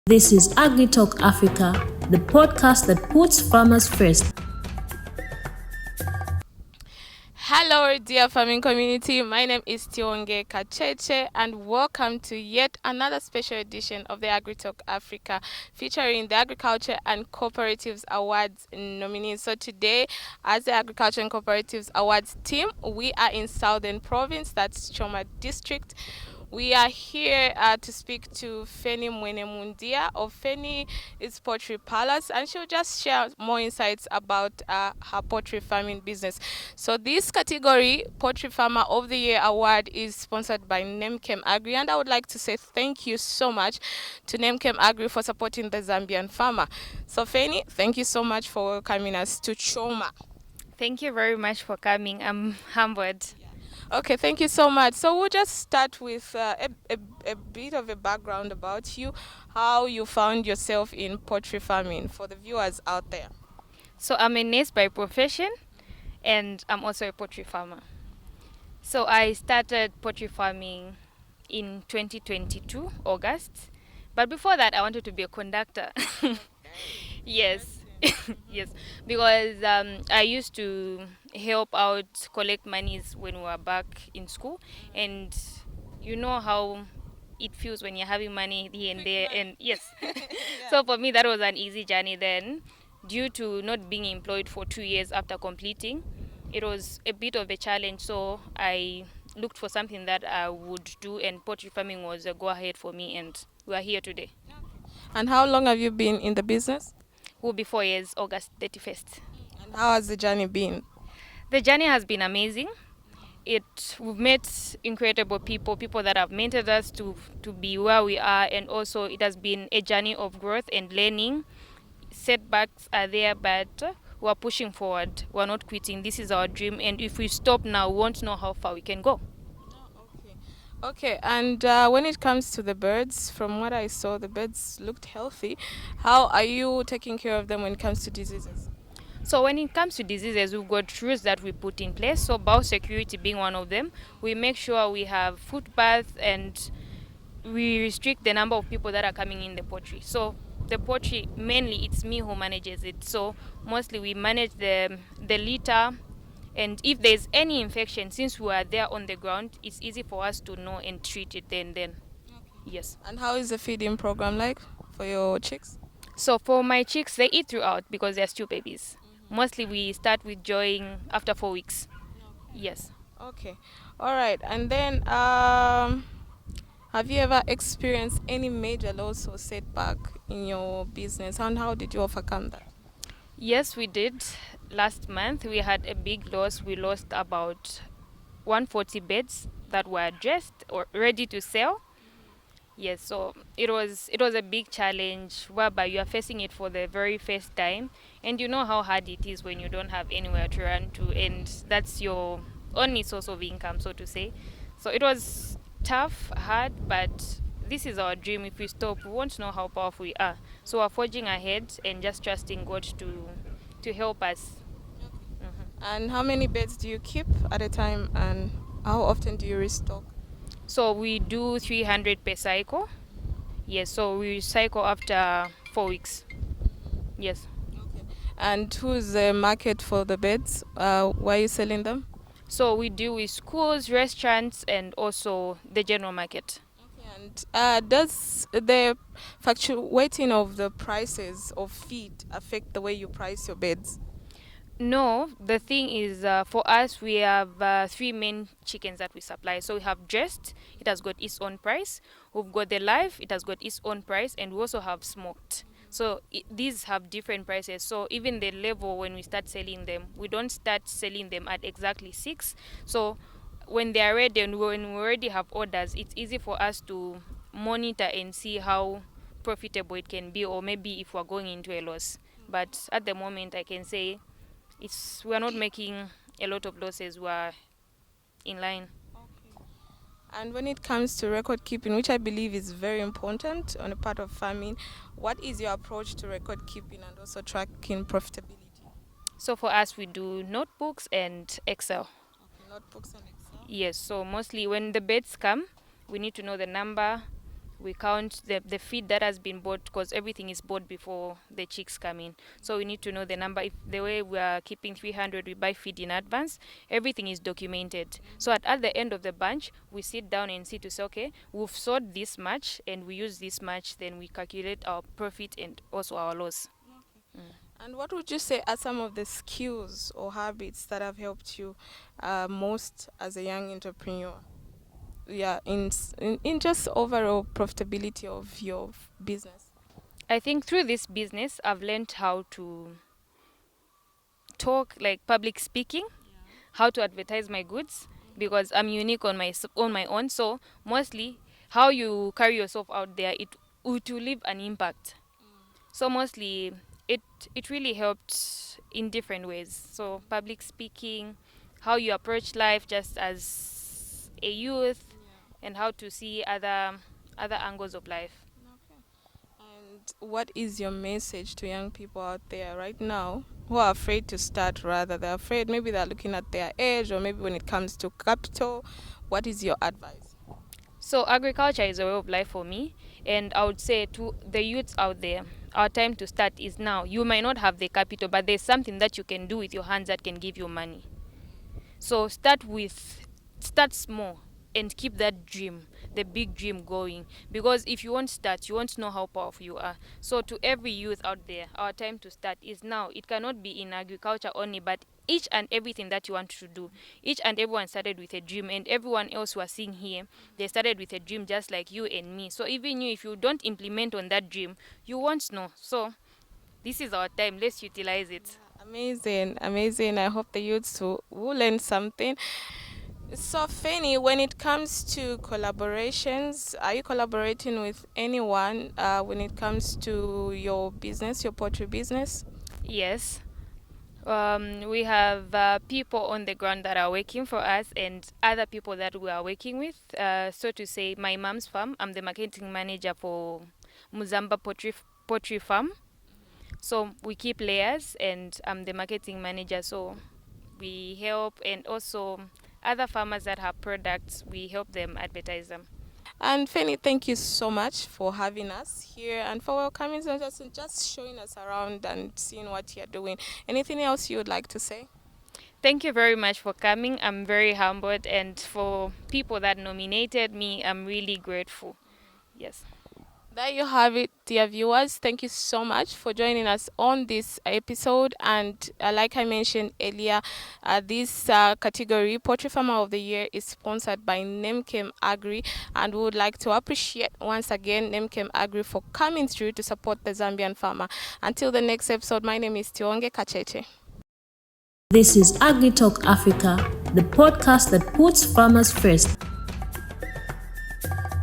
This is Agritalk Africa, the podcast that puts farmers first. Hello, dear farming community. My name is Tionge Kacheche, and welcome to yet another special edition of the Agritalk Africa, featuring the Agriculture and Cooperatives Awards nominees. So today, as the Agriculture and Cooperatives Awards team, we are in Southern Province, that's Choma District. We are here to speak to Fenny Mweene Mundia of Fenny Poultry Palace, and she'll just share more insights about her poultry farming business. So this category, Poultry Farmer of the Year Award, is sponsored by Nemchem Agri, and I would like to say thank you so much to Nemchem Agri for supporting the Zambian farmer. So Fenny, thank you so much for welcoming us to Choma. Thank you very much for coming. I'm humbled. Okay, thank you so much. So we'll just start with a bit of a background about you, how you found yourself in poultry farming for the viewers out there. So I'm a nurse by profession, and I'm also a poultry farmer. So I started poultry farming in 2022, August. But before that, I wanted to be a conductor. Yes. Yes, because I used to help out collect monies when we were back in school, and you know how it feels when you're having money here and there, and yes. So for me, that was an easy journey then. Due to not being employed for 2 years after completing, it was a bit of a challenge, so I looked for something that I would do, and poultry farming was a go-ahead for me, and we are here today. And how long have you been in the business? Will be 4 years, August 31st. And how has the journey been? The journey has been amazing. We've met incredible people that have mentored us to be where we are, and also it has been a journey of growth and learning. Setbacks are there, but we're pushing forward. We're not quitting. This is our dream, and if we stop now, we won't know how far we can go. Okay, and when it comes to the birds, from what I saw, the birds looked healthy. How are you taking care of them when it comes to diseases? So when it comes to diseases, we've got rules that we put in place. So biosecurity being one of them, we make sure we have food baths, and we restrict the number of people that are coming in the poultry. So the poultry, mainly it's me who manages it. So mostly we manage the litter, and if there's any infection, since we are there on the ground, it's easy for us to know and treat it then. Yes. And how is the feeding program like for your chicks? So for my chicks, they eat throughout because they're still babies. Mostly we start withdrawing after 4 weeks. Yes. Okay. All right. And then have you ever experienced any major loss or setback in your business, and how did you overcome that? Yes, we did. Last month we had a big loss. We lost about 140 beds that were dressed or ready to sell. Yes, so it was a big challenge whereby you are facing it for the very first time, and you know how hard it is when you don't have anywhere to run to, and that's your only source of income, so to say. So it was tough, hard, but this is our dream. If we stop, we won't know how powerful we are. So we're forging ahead and just trusting God to help us. And how many beds do you keep at a time, and how often do you restock? So we do 300 per cycle. Yes, so we cycle after 4 weeks. Yes. And who's the market for the beds? Where are you selling them? So we deal with schools, restaurants, and also the general market. And does the fluctuating of the prices of feed affect the way you price your beds? No, the thing is, for us, we have 3 main chickens that we supply. So we have dressed, it has got its own price. We've got the live, it has got its own price, and we also have smoked. So these have different prices. So even the level when we start selling them, we don't start selling them at exactly 6. So when they are ready and when we already have orders, it's easy for us to monitor and see how profitable it can be, or maybe if we're going into a loss. But at the moment, I can say we're not making a lot of losses. We're in line. And when it comes to record keeping, which I believe is very important on a part of farming, what is your approach to record keeping and also tracking profitability? So for us, we do notebooks and Excel. Notebooks and Excel? Yes, so mostly when the beds come, we need to know the number. We count the feed that has been bought, because everything is bought before the chicks come in. So we need to know the number. If the way we are keeping 300, we buy feed in advance. Everything is documented. So at the end of the bunch, we sit down and see to say, okay, we've sold this much and we use this much. Then we calculate our profit and also our loss. And what would you say are some of the skills or habits that have helped you most as a young entrepreneur? Yeah, in just overall profitability of your business. I think through this business, I've learned how to talk, like public speaking, how to advertise my goods, because I'm unique on my own. So mostly, how you carry yourself out there, it will leave an impact. So mostly, it really helped in different ways. So public speaking, how you approach life just as a youth, and how to see other angles of life. And what is your message to young people out there right now who are afraid to start? Rather, they're afraid, maybe they're looking at their age, or maybe when it comes to capital. What is your advice? So agriculture is a way of life for me, and I would say to the youths out there, our time to start is now. You might not have the capital, but there's something that you can do with your hands that can give you money. So start small and keep that dream, the big dream going. Because if you won't start, you won't know how powerful you are. So to every youth out there, our time to start is now. It cannot be in agriculture only, but each and everything that you want to do. Each and everyone started with a dream, and everyone else who are seeing here, they started with a dream just like you and me. So even you, if you don't implement on that dream, you won't know. So this is our time. Let's utilize it. Amazing, amazing. I hope the youths will learn something. So, Fenny, when it comes to collaborations, are you collaborating with anyone when it comes to your business, your poultry business? Yes. We have people on the ground that are working for us and other people that we are working with. So to say, my mom's farm, I'm the marketing manager for Muzamba Poultry Farm. So we keep layers and I'm the marketing manager. So we help, and also other farmers that have products, we help them advertise them. And Fenny, thank you so much for having us here and for welcoming us and just showing us around and seeing what you're doing. Anything else you would like to say? Thank you very much for coming. I'm very humbled, and for people that nominated me, I'm really grateful. Yes. There you have it, dear viewers. Thank you so much for joining us on this episode. And like I mentioned earlier, this category, Poultry Farmer of the Year, is sponsored by Nemkem Agri. And we would like to appreciate once again Nemkem Agri for coming through to support the Zambian farmer. Until the next episode, my name is Tionge Kacheche. This is Agritalk Africa, the podcast that puts farmers first.